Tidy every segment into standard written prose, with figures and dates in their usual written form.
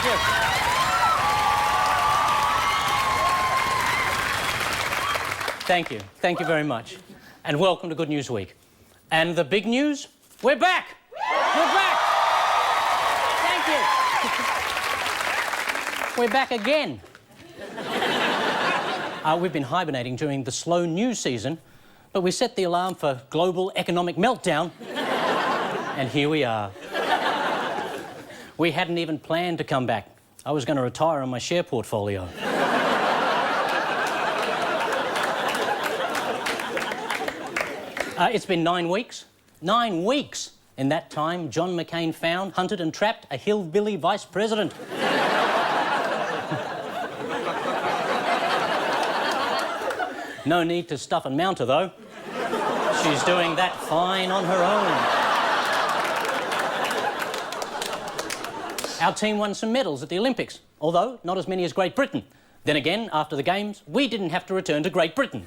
you. Thank you. Thank you very much. And welcome to Good News Week. And the big news? We're back! We're back! Thank you. We're back again. We've been hibernating during the slow news season, but we set the alarm for global economic meltdown, and here we are. We hadn't even planned to come back. I was going to retire on my share portfolio. It's been 9 weeks. 9 weeks! In that time, John McCain found, hunted and trapped a hillbilly vice president. No need to stuff and mount her, though. She's doing that fine on her own. Our team won some medals at the Olympics, although not as many as Great Britain. Then again, after the Games, we didn't have to return to Great Britain.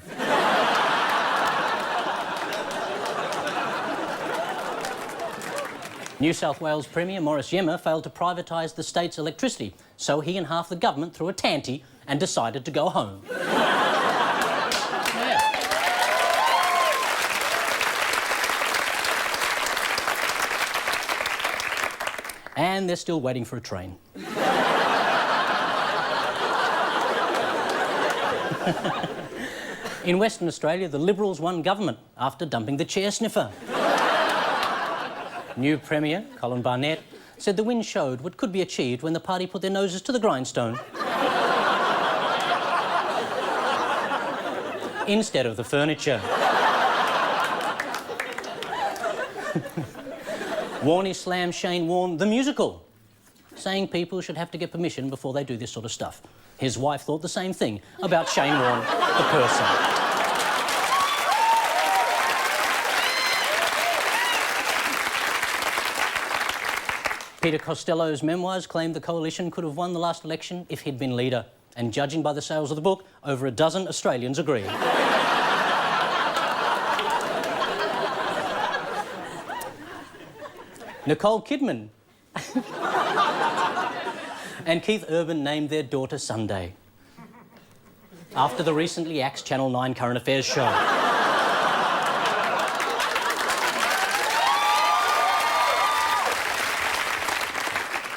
New South Wales Premier Maurice Yemmer failed to privatise the state's electricity, so he and half the government threw a tanty and decided to go home. And they're still waiting for a train. In Western Australia, the Liberals won government after dumping the chair sniffer. New Premier, Colin Barnett, said the win showed what could be achieved when the party put their noses to the grindstone. Instead of the furniture. Warnie slammed Shane Warne the musical, saying people should have to get permission before they do this sort of stuff. His wife thought the same thing about Shane Warne, the person. Peter Costello's memoirs claimed the coalition could have won the last election if he'd been leader, and judging by the sales of the book, over a dozen Australians agree. Nicole Kidman and Keith Urban named their daughter Sunday after the recently axed Channel 9 current affairs show.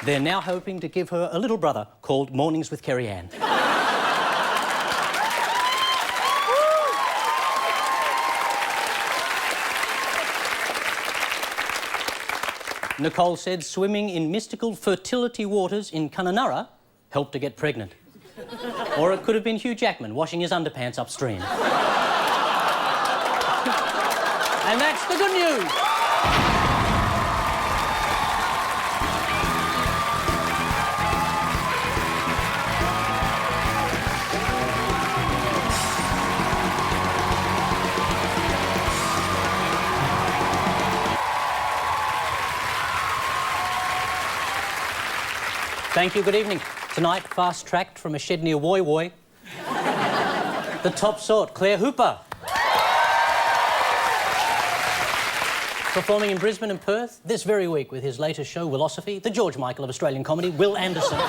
They're now hoping to give her a little brother called Mornings with Kerry Ann. Nicole said swimming in mystical fertility waters in Kununurra helped to get pregnant. Or it could have been Hugh Jackman washing his underpants upstream. And that's the good news. Thank you, good evening. Tonight, fast-tracked from a shed near Woy Woy, the top sort, Claire Hooper. Performing in Brisbane and Perth this very week with his latest show, Willosophy, the George Michael of Australian comedy, Will Anderson.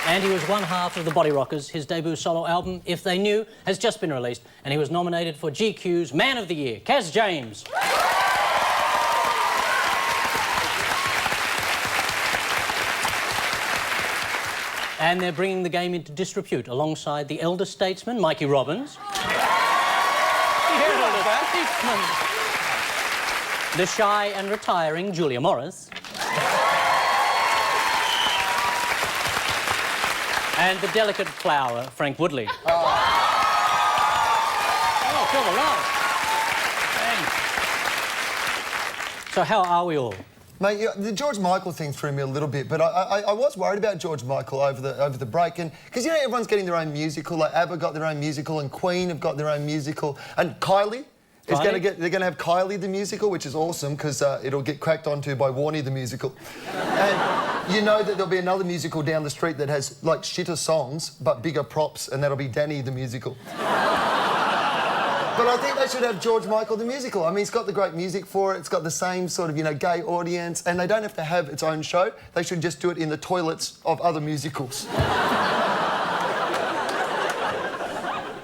And he was one half of the Body Rockers. His debut solo album, If They Knew, has just been released, and he was nominated for GQ's Man of the Year, Kaz James. And they're bringing the game into disrepute alongside the elder statesman, Mikey Robbins. The shy and retiring Julia Morris. And the delicate flower, Frank Woodley. Oh, feel the love. Thanks. So how are we all? Mate, the George Michael thing threw me a little bit, but I was worried about George Michael over the break, and because you know everyone's getting their own musical, like ABBA got their own musical, and Queen have got their own musical, and Kylie is they're going to have Kylie the musical, which is awesome because it'll get cracked onto by Warnie the musical, and you know that there'll be another musical down the street that has like shitter songs but bigger props, and that'll be Danny the musical. But I think they should have George Michael the musical. I mean, he's got the great music for it. It's got the same sort of, you know, gay audience, and they don't have to have its own show. They should just do it in the toilets of other musicals.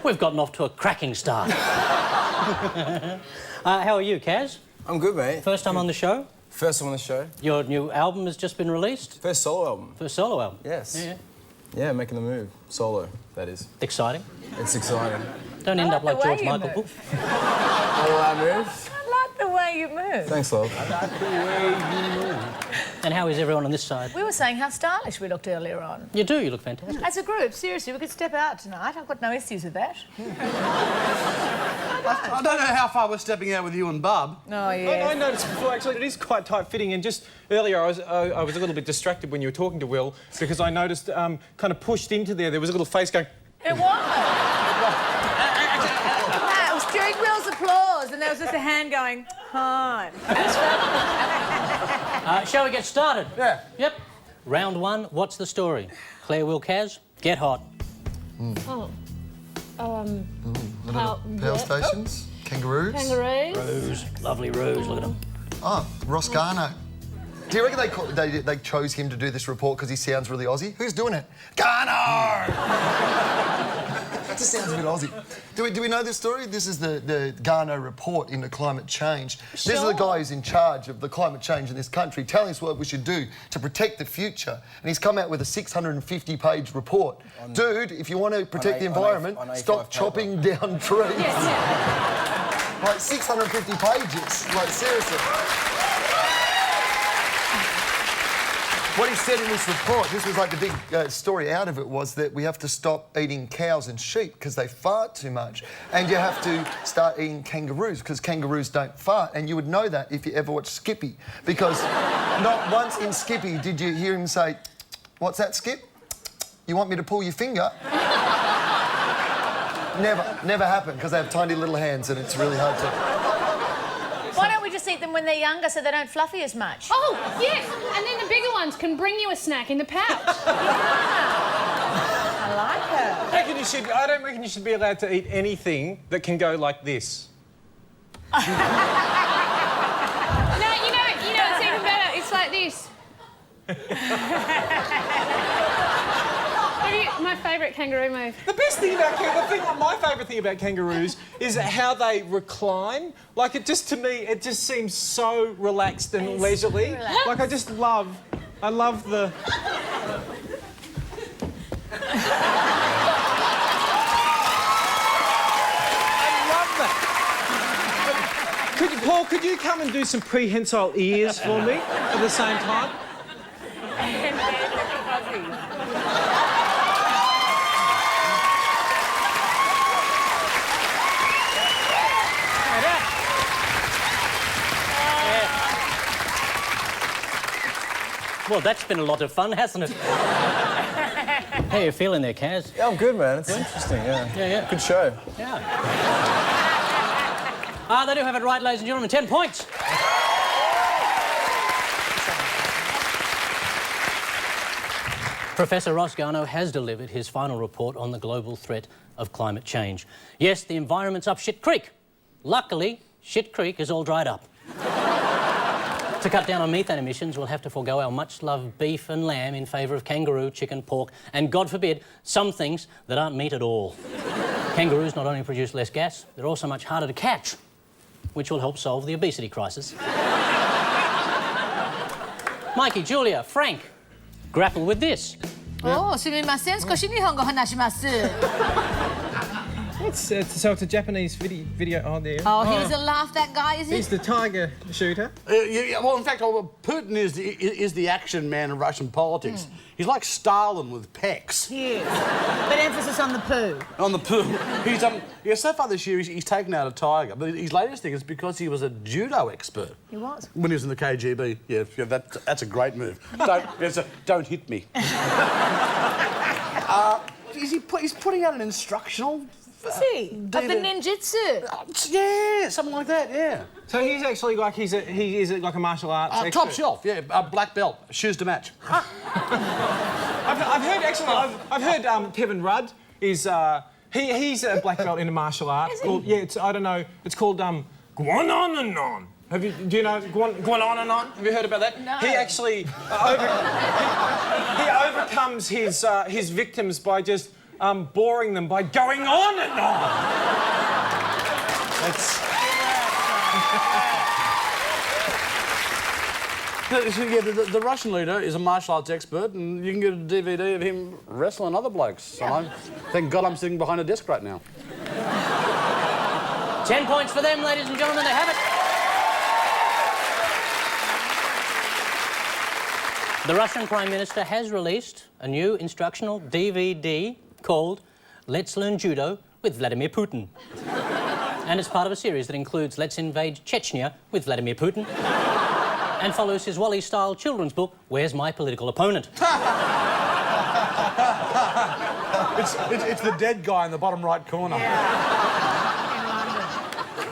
We've gotten off to a cracking start. How are you, Kaz? I'm good, mate. First time on the show? First time on the show. Your new album has just been released? First solo album. First solo album? Yes. Yeah. Yeah, making the move. Solo, that is. Exciting. It's exciting. Don't end up like George Michael. I move. I like the way you move. Thanks, love. And how is everyone on this side? We were saying how stylish we looked earlier on. You do, you look fantastic. As a group, seriously, we could step out tonight. I've got no issues with that. I don't know how far we're stepping out with you and Bub. Oh, yeah. I noticed before, actually, it is quite tight-fitting, and just earlier I was a little bit distracted when you were talking to Will, because I noticed kind of pushed into there was a little face going... It was. No, it was during Will's applause, and there was just a hand going, hi. Shall we get started? Yeah. Yep. Round one, what's the story? Claire, Will, Kaz, get hot. Power stations, kangaroos. Rose, lovely Rose, look at them. Oh, Ross Garno. Do you reckon they chose him to do this report because he sounds really Aussie? Who's doing it? Garno! That just sounds a bit Aussie. Do we know this story? This is the Garno report into climate change. This is the guy who's in charge of the climate change in this country, telling us what we should do to protect the future. And he's come out with a 650-page report. Dude, if you want to protect the environment, stop chopping down trees. Like 650 pages. Like, seriously. What he said in this report, this was like the big story out of it, was that we have to stop eating cows and sheep because they fart too much. And you have to start eating kangaroos because kangaroos don't fart. And you would know that if you ever watched Skippy. Because not once in Skippy did you hear him say, "What's that, Skip? You want me to pull your finger?" Never happened because they have tiny little hands and it's really hard to... Why don't we just eat them when they're younger so they don't fluffy as much? Oh, yes, and then the bigger ones can bring you a snack in the pouch. I like her. I don't reckon you should be allowed to eat anything that can go like this. No, you know, it's even better. It's like this. My favourite kangaroo move. The best thing about my favourite thing about kangaroos is how they recline. Like, to me, it just seems so relaxed and leisurely. Relaxed. Like, I love the... Paul, could you come and do some prehensile ears for me at the same time? Well, that's been a lot of fun, hasn't it? How are you feeling there, Kaz? Yeah, I'm good, man. It's interesting, yeah. Yeah. Good show. Yeah. They do have it right, ladies and gentlemen. 10 points. Professor Ross Garno has delivered his final report on the global threat of climate change. Yes, the environment's up shit creek. Luckily, shit creek is all dried up. To cut down on methane emissions, we'll have to forego our much-loved beef and lamb in favour of kangaroo, chicken, pork, and, God forbid, some things that aren't meat at all. Kangaroos not only produce less gas, they're also much harder to catch, which will help solve the obesity crisis. Mikey, Julia, Frank, grapple with this. Oh, すみません。少し日本語話します。 So it's a Japanese video. Oh, there. Oh, he's a laugh, that guy, is he? He's the tiger shooter. Well, in fact, Putin is the action man of Russian politics. He's like Stalin with pecs. Yes. But emphasis on the poo. On the poo. So far this year, he's taken out a tiger. But his latest thing is because he was a judo expert. He was. When he was in the KGB. Yeah, that's a great move. Don't hit me. He's putting out an instructional... Is he? Of the ninjutsu? Yeah, something like that, yeah. So he's actually like he is like a martial arts expert. Top shelf, yeah. Black belt, shoes to match. I've heard Kevin Rudd is He's a black belt in a martial art. Yeah, I don't know. It's called Guanananon. Do you know Guanananon? Have you heard about that? No. He actually he overcomes his victims by just boring them by going on and on. The Russian leader is a martial arts expert, and you can get a DVD of him wrestling other blokes. Yeah. Thank God I'm sitting behind a desk right now. 10 points for them, ladies and gentlemen. They have it. The Russian Prime Minister has released a new instructional DVD called Let's Learn Judo with Vladimir Putin. And it's part of a series that includes Let's Invade Chechnya with Vladimir Putin and follows his Wally-style children's book, Where's My Political Opponent? It's the dead guy in the bottom right corner.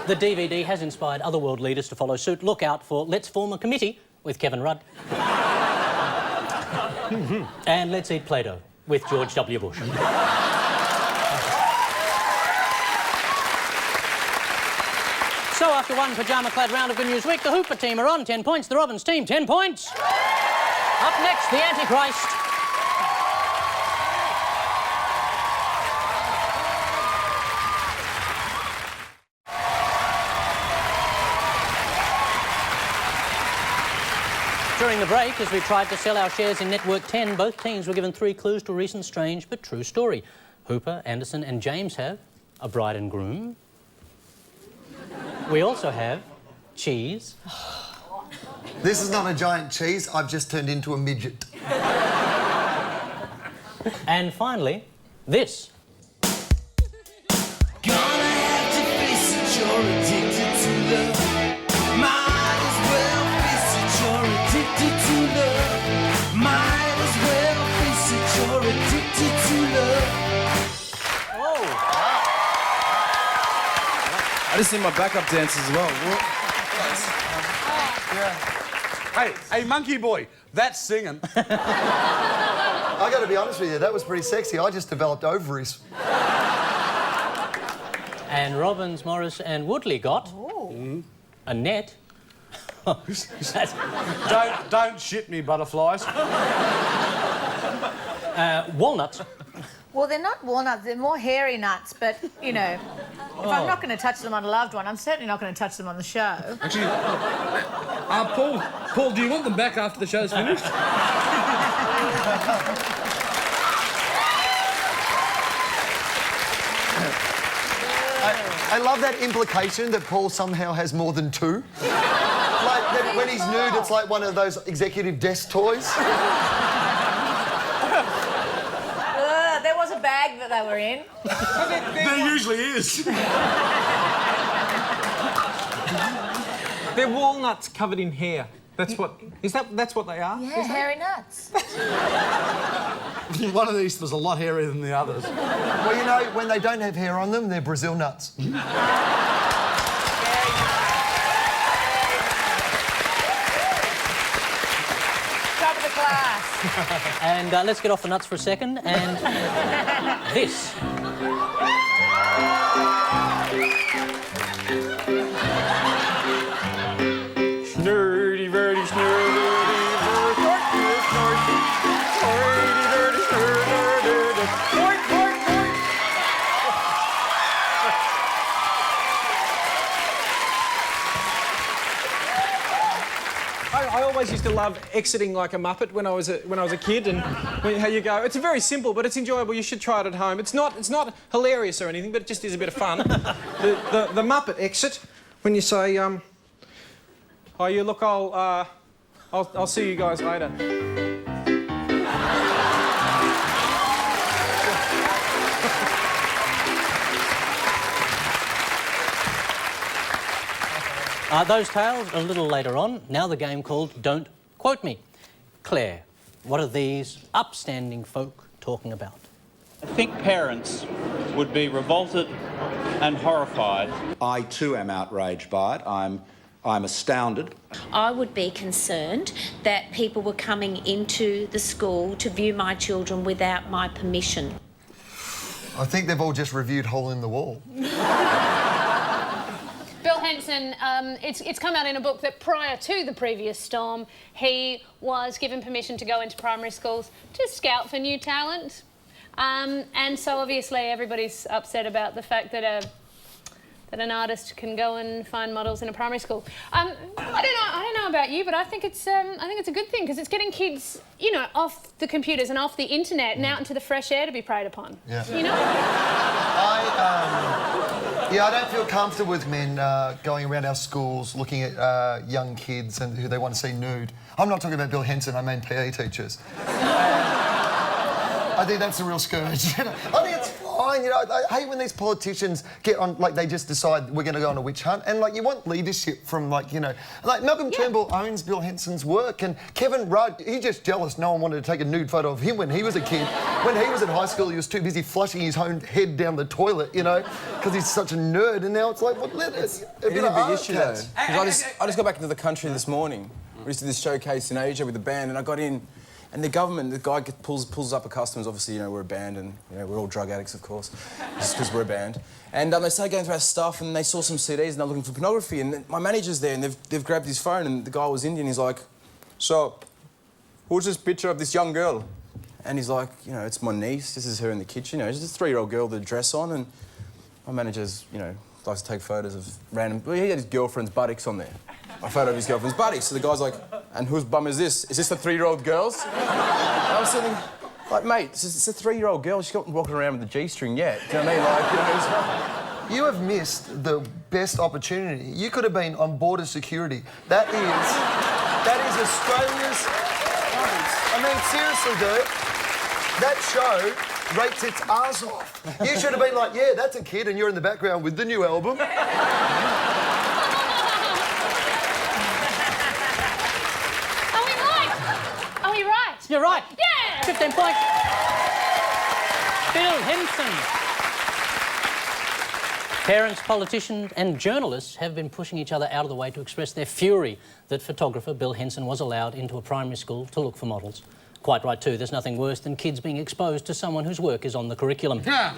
The DVD has inspired other world leaders to follow suit. Look out for Let's Form a Committee with Kevin Rudd. And Let's Eat Play-Doh with George W. Bush. So after one pyjama-clad round of Good News Week, the Hooper team are on 10 points. The Robbins team, 10 points. Up next, the Antichrist. During the break, as we tried to sell our shares in Network 10, both teams were given 3 clues to a recent strange but true story. Hooper, Anderson and James have a bride and groom. We also have cheese. This is not a giant cheese. I've just turned into a midget. And finally, this. Gonna have to face it, you're addicted to love. Might as well face it, you're addicted to love. Might as well face it, you're addicted to love. Oh! I just need my backup dancers as well. Hey, monkey boy, that's singing. I got to be honest with you, that was pretty sexy. I just developed ovaries. And Robbins, Morris and Woodley got a net. Don't shit me, butterflies. Walnuts. Well, they're not walnuts, they're more hairy nuts, but, you know, if I'm not going to touch them on a loved one, I'm certainly not going to touch them on the show. Actually, Paul, do you want them back after the show's finished? I love that implication that Paul somehow has more than 2. Like, that when he's nude, it's like one of those executive desk toys. There was a bag that they were in. There usually is. They're walnuts covered in hair. That's what they are? Yeah, hairy nuts. One of these was a lot hairier than the others. Well, you know, when they don't have hair on them, they're Brazil nuts. Top of the class. And let's get off the nuts for a second. And this. Snurdy, verdy, snurdy, verdy, snurdy, verdy, snurdy, I always used to love exiting like a Muppet when I was a kid, and how you go. It's very simple, but it's enjoyable. You should try it at home. It's not hilarious or anything, but it just is a bit of fun. The Muppet exit when you say, "Oh, you look, I'll see you guys later." Those tales a little later on. Now the game called Don't Quote Me. Claire, what are these upstanding folk talking about? I think parents would be revolted and horrified. I too am outraged by it. I'm astounded. I would be concerned that people were coming into the school to view my children without my permission. I think they've all just reviewed Hole in the Wall. Bill Henson, it's come out in a book that prior to the previous storm, he was given permission to go into primary schools to scout for new talent. And so obviously everybody's upset about the fact that an artist can go and find models in a primary school. I don't know about you, but I think it's a good thing because it's getting kids, you know, off the computers and off the internet and out into the fresh air to be preyed upon. Yeah. You know? I don't feel comfortable with men going around our schools looking at young kids and who they want to see nude. I'm not talking about Bill Henson, I mean PE teachers. I think that's a real scourge. You know? I think it's fine. You know, I hate when these politicians get on, like, they just decide we're going to go on a witch hunt. And, like, you want leadership from, like, you know... Like, Malcolm Turnbull owns Bill Henson's work, and Kevin Rudd, he's just jealous no one wanted to take a nude photo of him when he was a kid. When he was in high school, he was too busy flushing his own head down the toilet, you know, because he's such a nerd. And now it's like, well, it's a bit of a big issue, though. Because I just got back into the country this morning. We just did this showcase in Asia with the band, and I got in... And the government, the guy pulls up a customs. Obviously, you know, we're a band and, you know, we're all drug addicts, of course, just because we're a band. And they started going through our stuff and they saw some CDs and they're looking for pornography. And my manager's there and they've grabbed his phone and the guy was Indian. He's like, so, who's this picture of this young girl? And he's like, you know, it's my niece. This is her in the kitchen. You know, she's a 3-year-old girl with a dress on. And my manager's, you know, likes to take photos of random... Well, he had his girlfriend's buttocks on there. A photo of his girlfriend's buttocks. So the guy's like, and whose bum is this? Is this the 3-year-old girl's? And I was sitting like, mate, it's a 3-year-old girl. She's not walking around with a G-string yet. Do you know what I mean? Like, you know, you have missed the best opportunity. You could have been on border security. That is Australia's... I mean, seriously, dude, that show rates its arse off. You should have been like, yeah, that's a kid, and you're in the background with the new album. You're right. Yeah! 15 points. Bill Henson. Parents, politicians and journalists have been pushing each other out of the way to express their fury that photographer Bill Henson was allowed into a primary school to look for models. Quite right too, there's nothing worse than kids being exposed to someone whose work is on the curriculum. The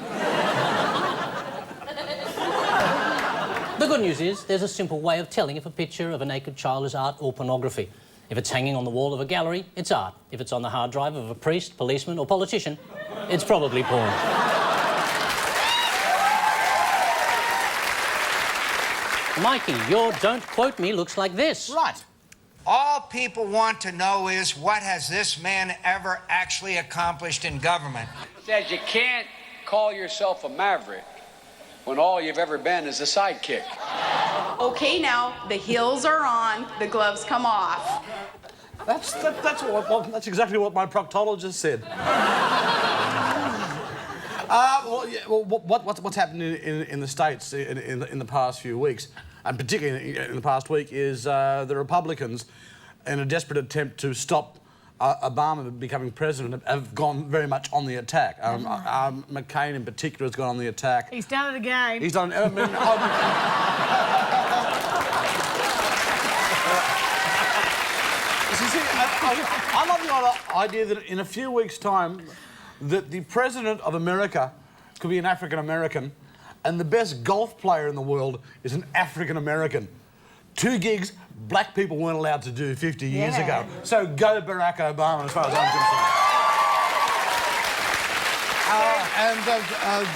good news is there's a simple way of telling if a picture of a naked child is art or pornography. If it's hanging on the wall of a gallery, it's art. If it's on the hard drive of a priest, policeman or politician, it's probably porn. Mikey, your don't quote me looks like this. Right. All people want to know is what has this man ever actually accomplished in government? Says you can't call yourself a maverick when all you've ever been is a sidekick. Okay, now the heels are on, the gloves come off. That's exactly what my proctologist said. What's happened in the States in the past few weeks, and particularly in the past week, is the Republicans, in a desperate attempt to stop Obama becoming president, have gone very much on the attack. McCain in particular has gone on the attack. He's done it again. He's done... I love the idea that in a few weeks' time that the President of America could be an African-American and the best golf player in the world is an African-American. 2 gigs black people weren't allowed to do 50 years ago. So go Barack Obama as far as I'm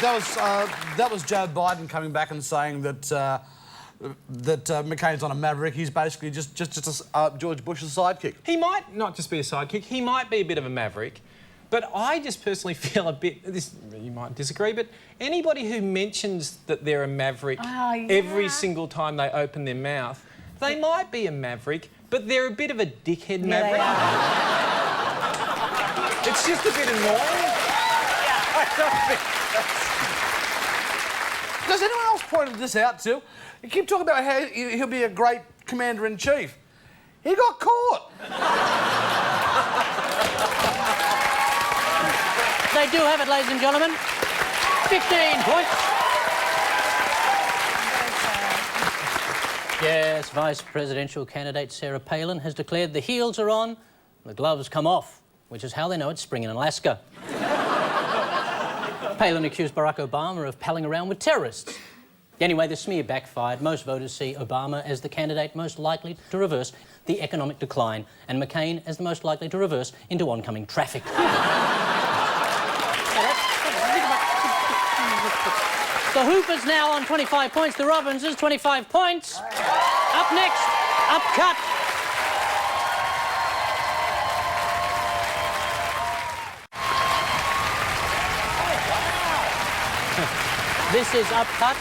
concerned. That was Joe Biden coming back and saying that McCain's not a maverick. He's basically just George Bush's sidekick. He might not just be a sidekick. He might be a bit of a maverick. But I just personally feel a bit... you might disagree, but anybody who mentions that they're a maverick every single time they open their mouth, they might be a maverick, but they're a bit of a dickhead maverick. It's just a bit annoying. I don't think Does anyone else pointed this out too? You keep talking about how he'll be a great commander-in-chief. He got caught. They do have it, ladies and gentlemen. 15 points. Yes, Vice Presidential candidate Sarah Palin has declared the heels are on, the gloves come off, which is how they know it's spring in Alaska. Palin accused Barack Obama of palling around with terrorists. Anyway, the smear backfired. Most voters see Obama as the candidate most likely to reverse the economic decline and McCain as the most likely to reverse into oncoming traffic. The Hoopers now on 25 points. The Robinsons, 25 points. Up next, Upcut. This is Upcut.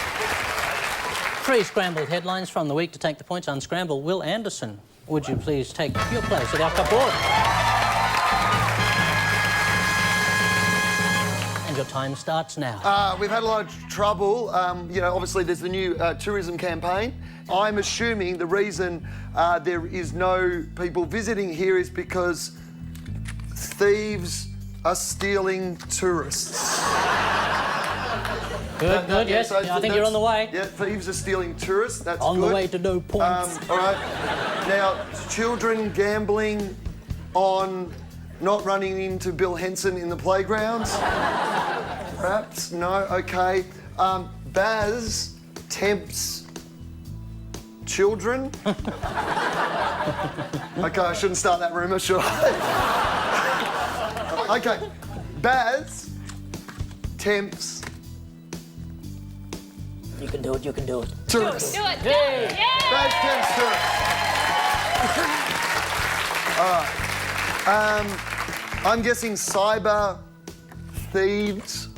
Pre-scrambled headlines from the week. To take the points, unscramble. Will Anderson, would you please take your place at the Upcut board? And your time starts now. We've had a lot of trouble. You know, obviously there's the new tourism campaign. I'm assuming the reason there is no people visiting here is because thieves are stealing tourists. Good, good, yes. So I think you're on the way. Yeah, thieves are stealing tourists, that's on good. the way to no points. All right. Now, children gambling on not running into Bill Henson in the playgrounds? Perhaps? No? OK. Baz tempts children? OK, I shouldn't start that rumour, should I? OK. Baz tempts... You can do it, you can do it. tourists. Do it, do it. Yeah. Baz tempts tourists. All right. I'm guessing cyber thieves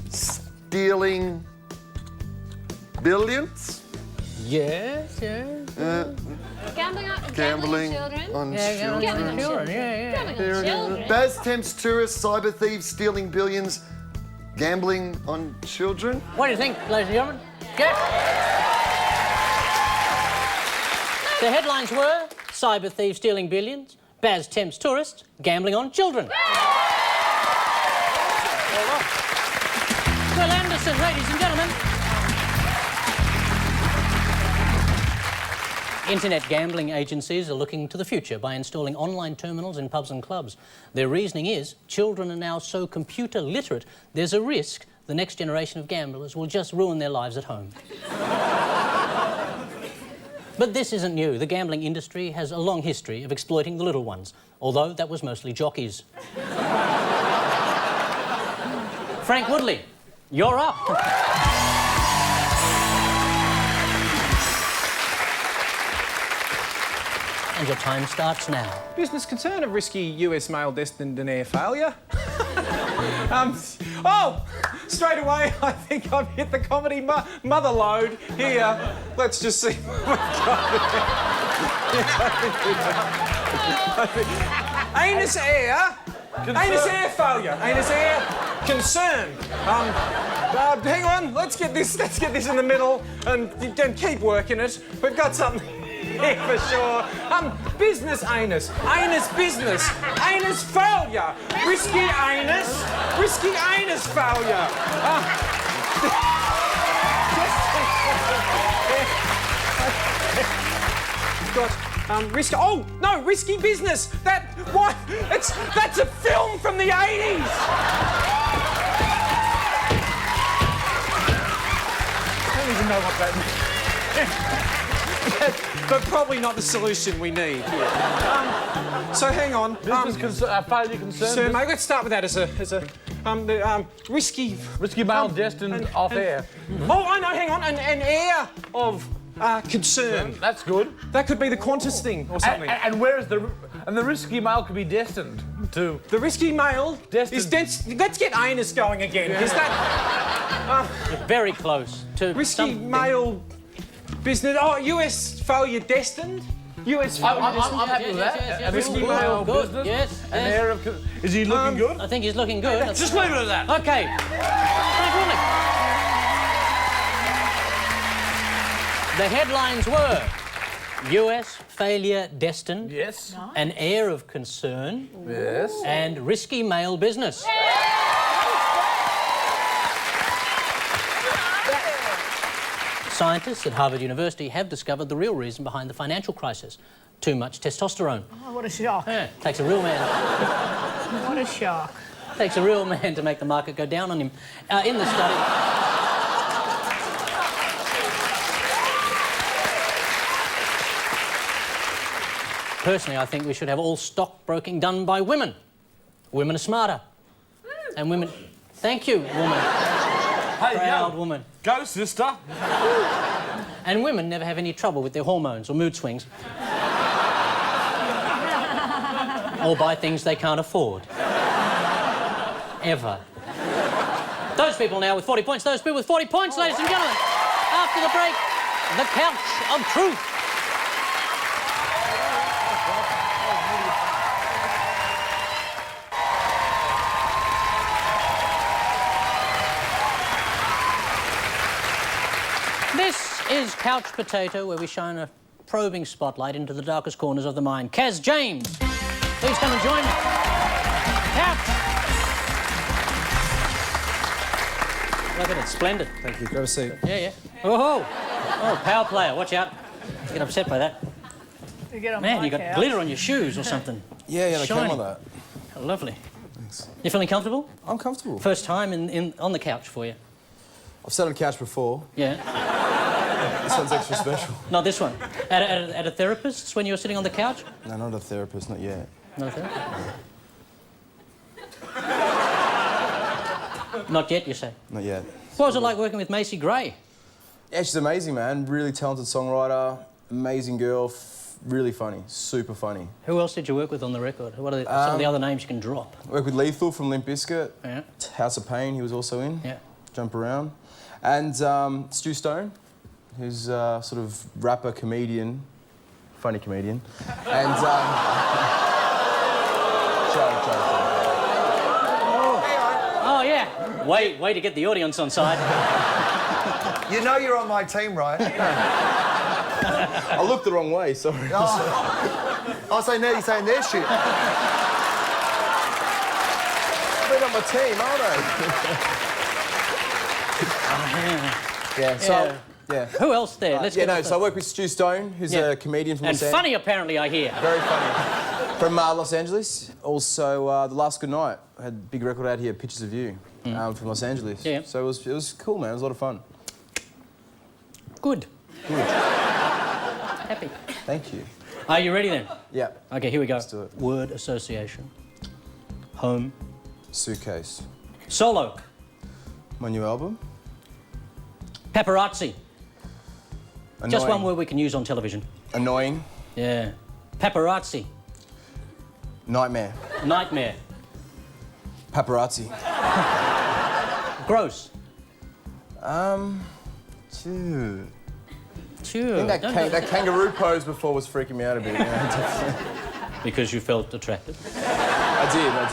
stealing billions? Yes, yes. Gambling on children. on Gambling on children. Gambling on children. Baz tempts tourists, cyber thieves stealing billions, gambling on children. What do you think, ladies and gentlemen? Guess. The headlines were cyber thieves stealing billions, Baz tempts tourists, gambling on children. Will Anderson, ladies and gentlemen. Internet gambling agencies are looking to the future by installing online terminals in pubs and clubs. Their reasoning is children are now so computer literate, there's a risk the next generation of gamblers will just ruin their lives at home. But this isn't new. The gambling industry has a long history of exploiting the little ones, although that was mostly jockeys. Frank Woodley, you're up. And your time starts now. Business concern of risky US mail destined an air failure. Oh, straight away, I think I've hit the comedy mother load here. Let's just see what we've got. Anus air. Anus air failure. Anus air concern. Hang on. Let's get this in the middle and keep working it. We've got something. Yeah, for sure. Business anus. Anus business. Anus failure. Risky anus. Risky anus failure. Got risky. Oh no, risky business. That's a film from the 80s. I don't even know what that means. But probably not the solution we need here. So hang on. Business failure concern. So mate, let's start with that as a risky mail destined off air. Oh, I know. Hang on, an air of concern. That's good. That could be the Qantas thing or something. And where is the risky mail could be destined to? The risky mail is let's get anus going again. Is that You're very close to risky something. mail? Business. Oh, US failure destined. US failure destined. I'm happy with that. Yes, risky good, mail good, business. yes, An yes. air of. Is he looking good? I think he's looking good. Just leave it at that. Okay. Frank Woodley. The headlines were US failure destined. Yes. An air of concern. Yes. And risky mail business. Scientists at Harvard University have discovered the real reason behind the financial crisis. Too much testosterone. Oh, what a shock. Yeah, takes a real man. What a shock. Takes a real man to make the market go down on him. In the study... Personally, I think we should have all stockbroking done by women. Women are smarter. And women... Thank you, woman. Hey, Proud woman. Go, sister. And women never have any trouble with their hormones or mood swings. Or buy things they can't afford. Ever. Those people now with 40 points. Those people with 40 points, ladies and gentlemen. After the break, the couch of truth. This is Couch Potato, where we shine a probing spotlight into the darkest corners of the mind. Kaz James, please come and join me. Couch. Look at it, splendid. Thank you. Grab a seat. Yeah. Oh, power player, watch out. You get upset by that. You get on Man, my you got couch. glitter on your shoes or something. Yeah, they came Shiny. on that. How lovely. Thanks. You feeling comfortable? I'm comfortable. First time on the couch for you. I've sat on the couch before. Yeah. This one's extra special. Not this one. At a therapist's when you were sitting on the couch? No, not a therapist, not yet. Not a therapist? Not yet, you say? Not yet. What was it like working with Macy Gray? Yeah, she's amazing, man. Really talented songwriter, amazing girl, really funny, super funny. Who else did you work with on the record? What are some of the other names you can drop? I worked with Lethal from Limp Bizkit. Yeah. House of Pain, he was also in. Yeah. Jump Around. And Stu Stone, who's sort of rapper, comedian, funny comedian. And Oh, yeah. Way to get the audience on side. You know you're on my team, right? I looked the wrong way, sorry. Oh, so now you're saying their shit. They're on my team, aren't they? Yeah, so... Yeah. Who else there? Let's get so I work with Stu Stone, who's a comedian from and Los Angeles. funny, apparently, I hear. Very funny. From Los Angeles. Also, The Last Good Night. I had a big record out here, Pictures of You, from Los Angeles. Yeah. So it was cool, man. It was a lot of fun. Good. Happy. Thank you. Are you ready then? Yeah. Okay, here we go. Let's do it. Word association. Home. Suitcase. Solo. My new album. Paparazzi. Annoying. Just one word we can use on television. Annoying. Yeah. Paparazzi. Nightmare. Nightmare. Paparazzi. Gross. Dude. Sure. I think that kangaroo pose before was freaking me out a bit. Because you felt attracted. I did. I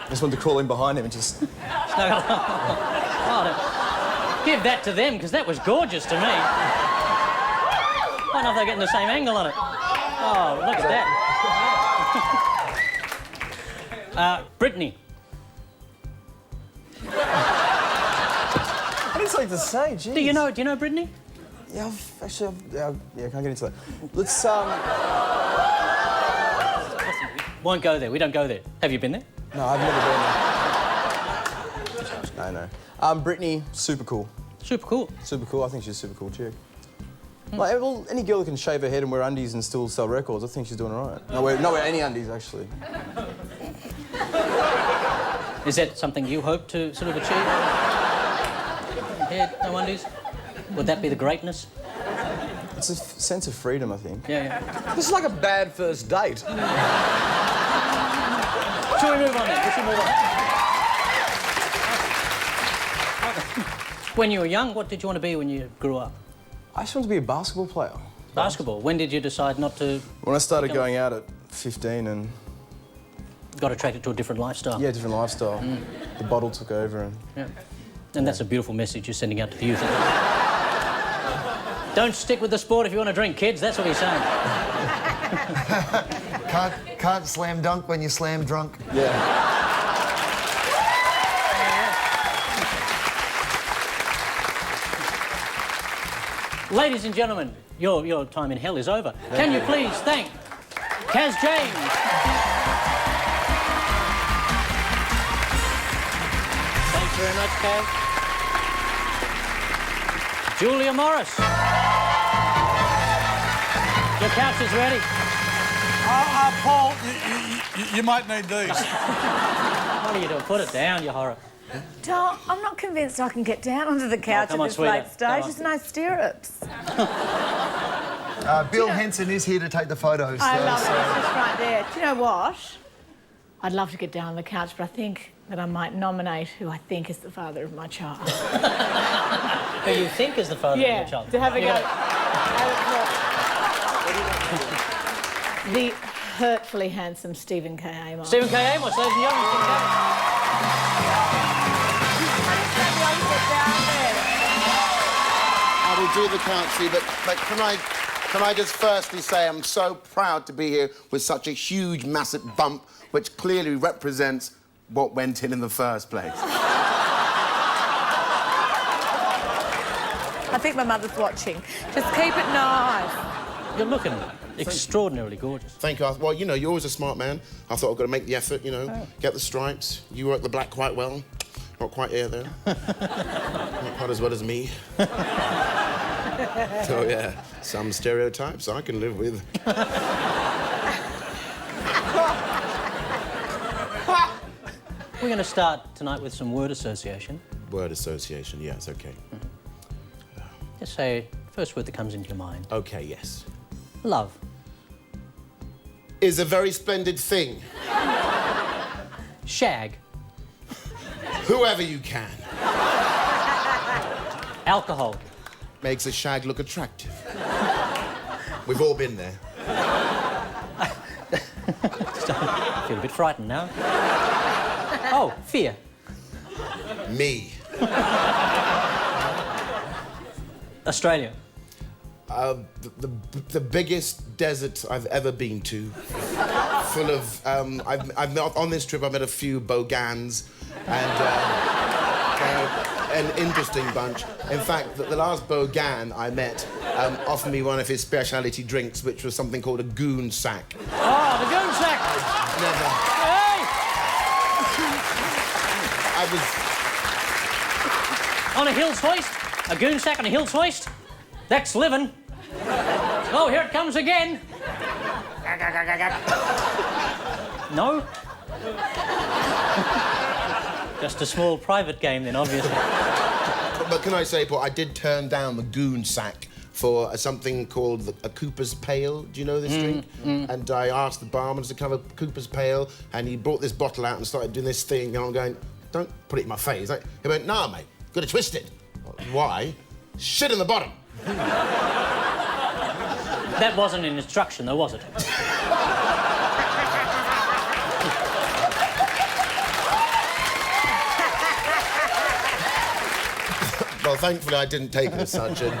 just wanted to crawl in behind him and just... Give that to them, because that was gorgeous to me. I don't know if they're getting the same angle on it. Oh, look at that. Brittany. I didn't like to say, geez. Do you know Brittany? Yeah, I can't get into that. Let's, Won't go there. We don't go there. Have you been there? No, I've never been there. No. Brittany, super cool. Super cool. Super cool. I think she's a super cool chick. Like, well, any girl who can shave her head and wear undies and still sell records, I think she's doing all right. No wear any undies, actually. Is that something you hope to sort of achieve? Head, no undies? Would that be the greatness? It's a sense of freedom, I think. Yeah. This is like a bad first date. Shall we move on then? We should move on. When you were young, what did you want to be when you grew up? I just wanted to be a basketball player. Basketball. When did you decide not to... When I started going out at 15 and... Got attracted to a different lifestyle. Yeah, different lifestyle. The bottle took over and... Yeah. And that's a beautiful message you're sending out to the youth. Don't stick with the sport if you want to drink, kids. That's what he's saying. Can't slam dunk when you slam drunk. Yeah. Ladies and gentlemen, your time in hell is over. Can you please thank Kaz James? Thanks very much, Kay. Julia Morris. Your couch is ready. Paul, you might need these. What are you doing? Put it down, you horror. Tom, I'm not convinced I can get down onto the couch come at on, this sweetheart. late stage. There's no stirrups. Bill Henson is here to take the photos. I love it. It's just right there. Do you know what? I'd love to get down on the couch, but I think that I might nominate who I think is the father of my child. Who you think is the father of your child? To have a go. The hurtfully handsome Stephen K. Amos. Stephen K. Amos, ladies and gentlemen. I will do the country, but can I just firstly say I'm so proud to be here with such a huge, massive bump, which clearly represents what went in the first place. I think my mother's watching. Just keep it nice. You're looking extraordinarily gorgeous. Thank you. Well, you know, you're always a smart man. I thought I've got to make the effort, you know, get the stripes. You work the black quite well. Not quite here, though. Not quite as well as me. So, yeah, some stereotypes I can live with. We're going to start tonight with some word association. Word association, yes, OK. Just say first word that comes into your mind. OK, yes. Love. Is a very splendid thing. Shag. Whoever you can. Alcohol. Makes a shag look attractive. We've all been there. I feel a bit frightened now. Oh, fear. Me. Australia. The biggest desert I've ever been to. Full of, I've met, on this trip I met a few bogans and an interesting bunch. In fact, the last bogan I met offered me one of his specialty drinks, which was something called a goon sack. Oh, the goon sack! Never. Hey! I was... On a hill's hoist? A goon sack on a hill's hoist? That's living. Oh, here it comes again. No? Just a small private game then, obviously. But can I say, Paul, I did turn down the goon sack for something called a Cooper's Pale. Do you know this drink? And I asked the barman to cover Cooper's Pale, and he brought this bottle out and started doing this thing, and I'm going, don't put it in my face. He went, nah, mate, got to twist it. Why? Shit in the bottom. That wasn't an instruction, though, was it? Well, thankfully, I didn't take it as such, and...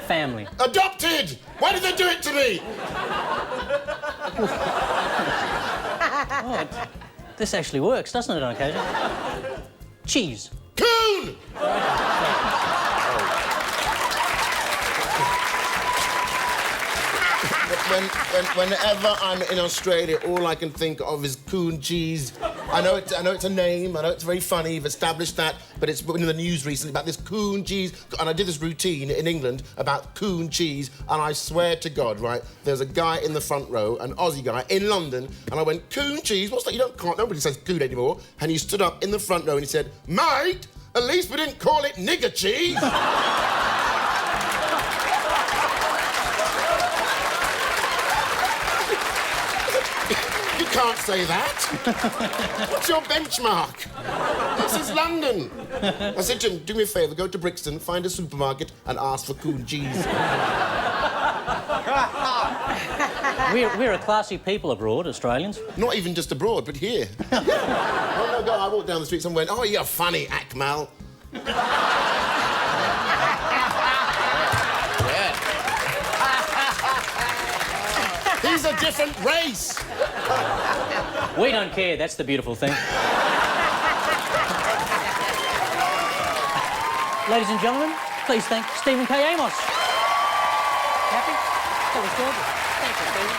Family. Adopted! Why did they do it to me? Oh, this actually works, doesn't it, on occasion? Cheese. Coon! Whenever I'm in Australia, all I can think of is coon cheese. I know it's a name. I know it's very funny. You've established that, but it's been in the news recently about this coon cheese. And I did this routine in England about coon cheese, and I swear to God, right, there's a guy in the front row, an Aussie guy in London, and I went, coon cheese? What's that? Nobody says coon anymore. And he stood up in the front row and he said, mate, at least we didn't call it nigger cheese. You can't say that. What's your benchmark? This is London. I said to him, do me a favour, go to Brixton, find a supermarket and ask for coon cheese. We're a classy people abroad, Australians. Not even just abroad, but here. Oh, no, I walked down the street, someone went, oh, you're funny, Akmal. He's a different race. We don't care, that's the beautiful thing. Ladies and gentlemen, please thank Stephen K. Amos. Happy? That was gorgeous. Thank you, Stephen.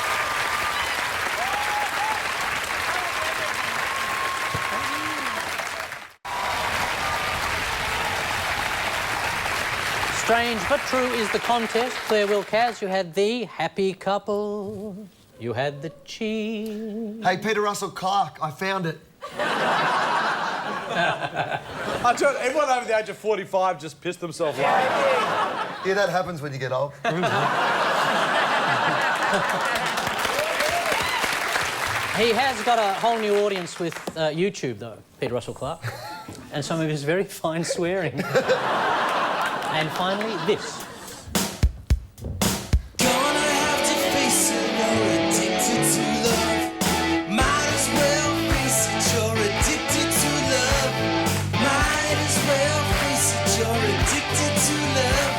Strange but true is the contest. Claire Wilcaz, you had the happy couple. You had the cheese. Hey, Peter Russell Clark, I found it. I tell you, everyone over the age of 45 just pissed themselves laughing. Yeah, that happens when you get old. He has got a whole new audience with YouTube, though, Peter Russell Clark, and some of his very fine swearing. And finally, this. Gonna have to face it, you're addicted to love. Might as well face it, you're addicted to love. Might as well face it, you're addicted to love.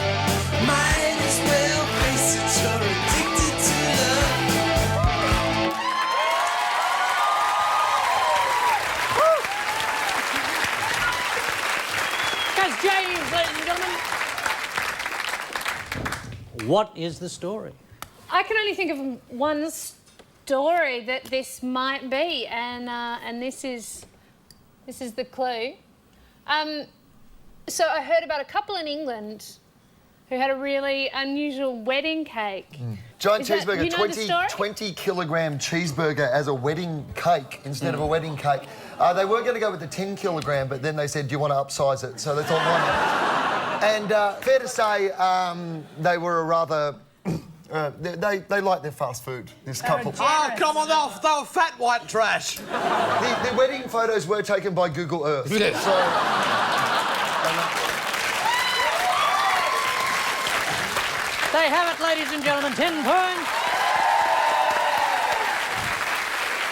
Might as well face it, you're addicted to love. That's James, ladies and gentlemen. What is the story? I can only think of one story that this might be, and this is the clue. So I heard about a couple in England who had a really unusual wedding cake. Giant cheeseburger, you know the story? 20-kilogram cheeseburger as a wedding cake instead of a wedding cake. They were going to go with the 10-kilogram, but then they said, do you want to upsize it? So they thought, why not? And fair to say, they were a rather... they like their fast food, this couple. Oh, come on, they were fat white trash. The wedding photos were taken by Google Earth. Yes. So... They have it, ladies and gentlemen, 10 points.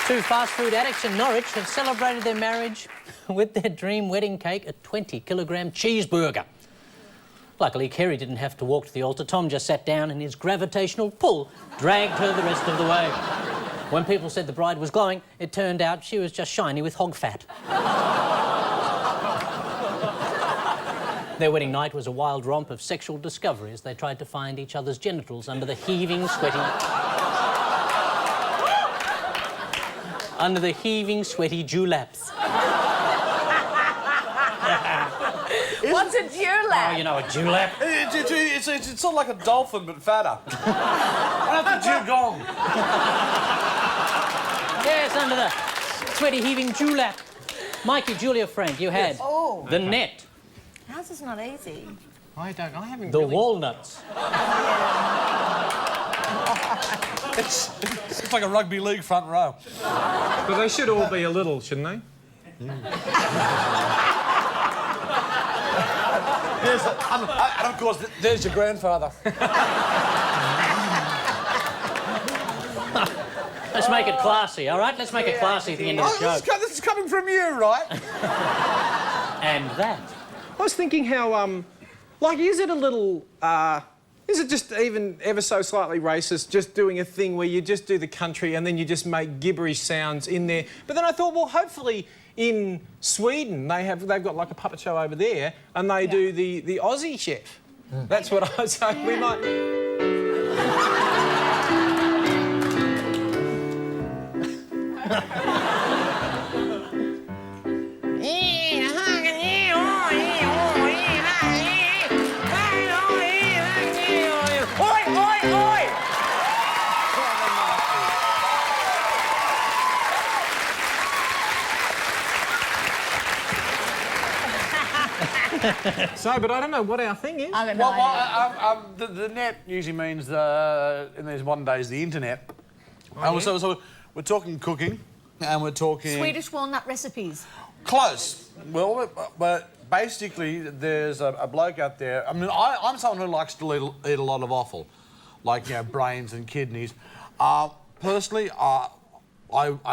Two fast food addicts in Norwich have celebrated their marriage with their dream wedding cake, a 20-kilogram cheeseburger. Luckily, Kerry didn't have to walk to the altar. Tom just sat down and his gravitational pull dragged her the rest of the way. When people said the bride was glowing, it turned out she was just shiny with hog fat. Their wedding night was a wild romp of sexual discovery as they tried to find each other's genitals under the heaving, sweaty... under the heaving, sweaty dewlaps. What's a dewlap? Oh, you know, a dewlap. It's sort of like a dolphin, but fatter. I have to dugong. Yes, under the sweaty, heaving dewlap. Mikey, Julia, Frank, you had the net. How's this not easy? I haven't The walnuts. It's like a rugby league front row. But they should all be a little, shouldn't they? Yes, and of course, there's your grandfather. Let's make it classy, all right? Let's make it classy at the end of the show. This is coming from you, right? And that. I was thinking how, like, is it a little, is it just even ever so slightly racist, just doing a thing where you just do the country and then you just make gibberish sounds in there? But then I thought, well, hopefully in Sweden they've got like a puppet show over there and they do the Aussie chef. That's what I was hoping we might... So, but I don't know what our thing is. The net usually means, in these modern days, the internet. So we're talking cooking, and we're talking... Swedish walnut recipes. Close. Well, but basically, there's a bloke out there... I mean, I'm someone who likes to eat a lot of offal, like, you know, brains and kidneys. Personally, I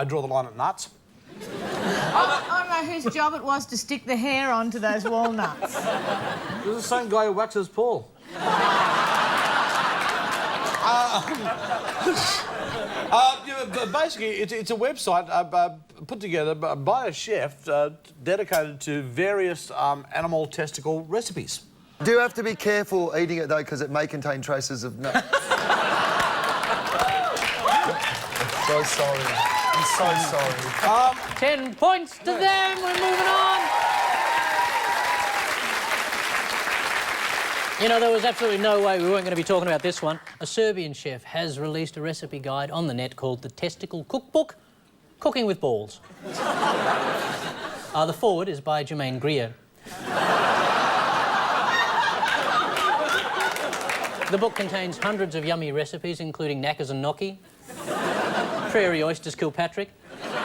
draw the line at nuts. I don't know whose job it was to stick the hair onto those walnuts. It was the same guy who waxes Paul. Basically, it's a website put together by a chef dedicated to various animal testicle recipes. Do have to be careful eating it, though, because it may contain traces of nuts. So sorry. I'm so sorry. 10 points to them. We're moving on. You know, there was absolutely no way we weren't going to be talking about this one. A Serbian chef has released a recipe guide on the net called the Testicle Cookbook, Cooking with Balls. The foreword is by Jermaine Greer. The book contains hundreds of yummy recipes, including knackers and gnocchi, prairie oysters Kilpatrick,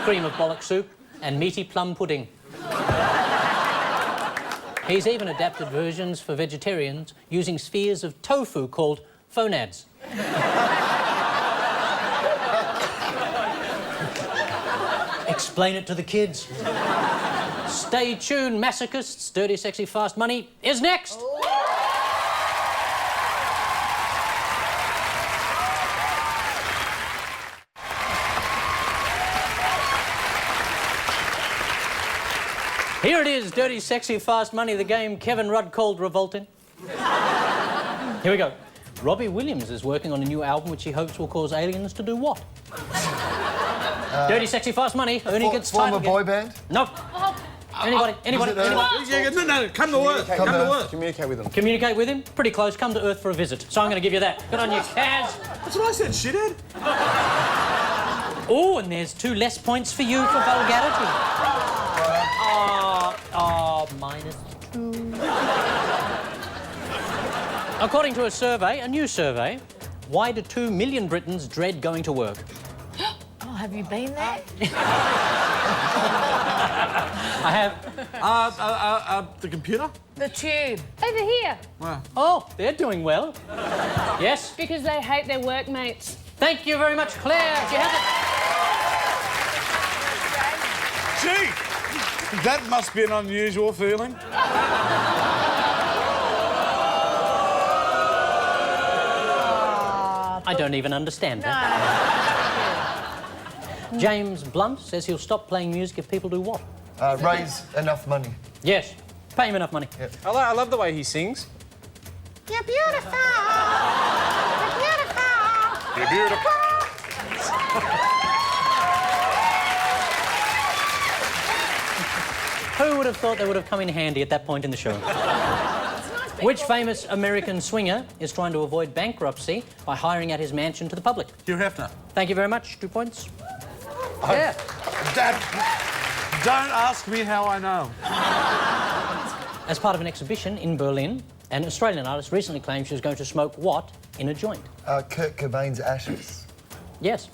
cream of bollock soup, and meaty plum pudding. He's even adapted versions for vegetarians using spheres of tofu called phonads. Explain it to the kids. Stay tuned, masochists. Dirty, Sexy, Fast Money is next. Here it is, Dirty, Sexy, Fast Money, the game Kevin Rudd called revolting. Here we go. Robbie Williams is working on a new album which he hopes will cause aliens to do what? Dirty, Sexy, Fast Money. Ernie gets title. Former boy band? Nope. Anybody? No, come to Earth. Come to Earth. Communicate with them. Communicate with him? Pretty close. Come to Earth for a visit. So I'm going to give you that. Good on you, Kaz. That's what I said, shithead. Oh, and there's 2 less points for you for vulgarity. -2. According to a survey, a new survey, why do 2 million Britons dread going to work? Oh, have you been there? I have. The computer? The tube. Over here. Wow. Oh, they're doing well. Yes? Because they hate their workmates. Thank you very much, Claire. She has it. Gee, that must be an unusual feeling. I don't even understand that. James Blunt says he'll stop playing music if people do what? Raise enough money. Yes. Pay him enough money. Yep. I love the way he sings. You're beautiful. You're beautiful. You're beautiful. Who would have thought they would have come in handy at that point in the show? Which famous American swinger is trying to avoid bankruptcy by hiring out his mansion to the public? Hugh Hefner. Thank you very much. 2 points. Yeah. Dad, don't ask me how I know. As part of an exhibition in Berlin, an Australian artist recently claimed she was going to smoke what in a joint? Kurt Cobain's ashes. Yes.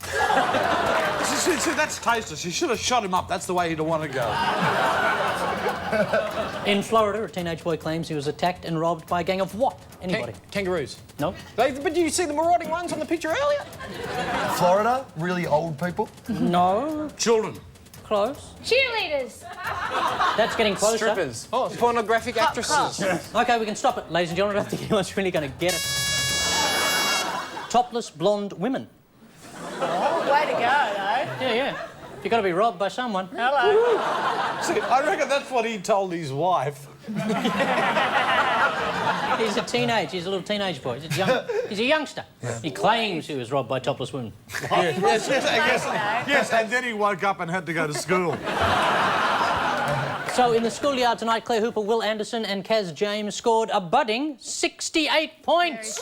See, that's tasteless. You should have shot him up. That's the way he'd want to go. In Florida, a teenage boy claims he was attacked and robbed by a gang of what? Anybody? Kangaroos. No. But you see the marauding ones on the picture earlier? Florida, really old people. No. Children. Close. Cheerleaders. That's getting closer. Strippers. Oh, pornographic actresses. OK, we can stop it. Ladies and gentlemen, I don't think anyone's really going to get it. Topless blonde women. Oh, way to go, though. Yeah. You've got to be robbed by someone. Hello. See, I reckon that's what he told his wife. He's a little teenage boy. He's a youngster. Yeah. He claims he was robbed by topless women. Yes, and then he woke up and had to go to school. So in the schoolyard tonight, Claire Hooper, Will Anderson and Kaz James scored a budding 68 points.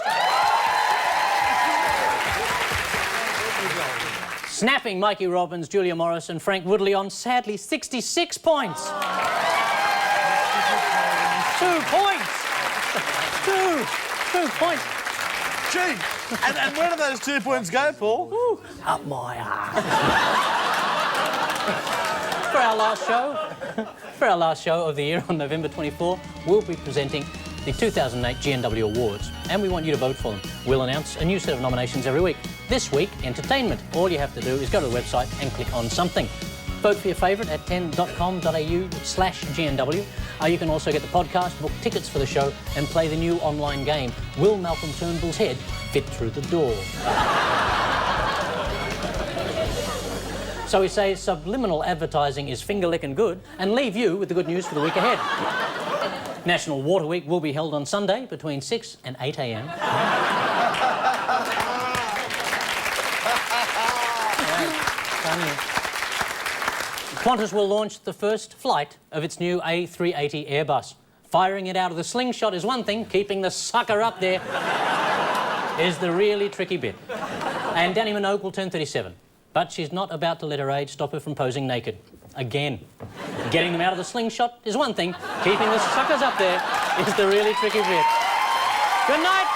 Snapping Mikey Robbins, Julia Morris and Frank Woodley on, sadly, 66 points. 2 points. 2 points. Gee, and where do those 2 points go, Paul? Ooh, up my arse. For our last show of the year on November 24, we'll be presenting the 2008 GNW Awards, and we want you to vote for them. We'll announce a new set of nominations every week. This week, entertainment. All you have to do is go to the website and click on something. Vote for your favourite at 10.com.au/GNW. You can also get the podcast, book tickets for the show and play the new online game, Will Malcolm Turnbull's Head Fit Through the Door? So we say subliminal advertising is finger-licking good and leave you with the good news for the week ahead. National Water Week will be held on Sunday between 6 and 8 a.m. Qantas will launch the first flight of its new A380 Airbus. Firing it out of the slingshot is one thing, keeping the sucker up there is the really tricky bit. And Danny Minogue will turn 37, but she's not about to let her age stop her from posing naked. Again. Getting them out of the slingshot is one thing, keeping the suckers up there is the really tricky bit. Good night.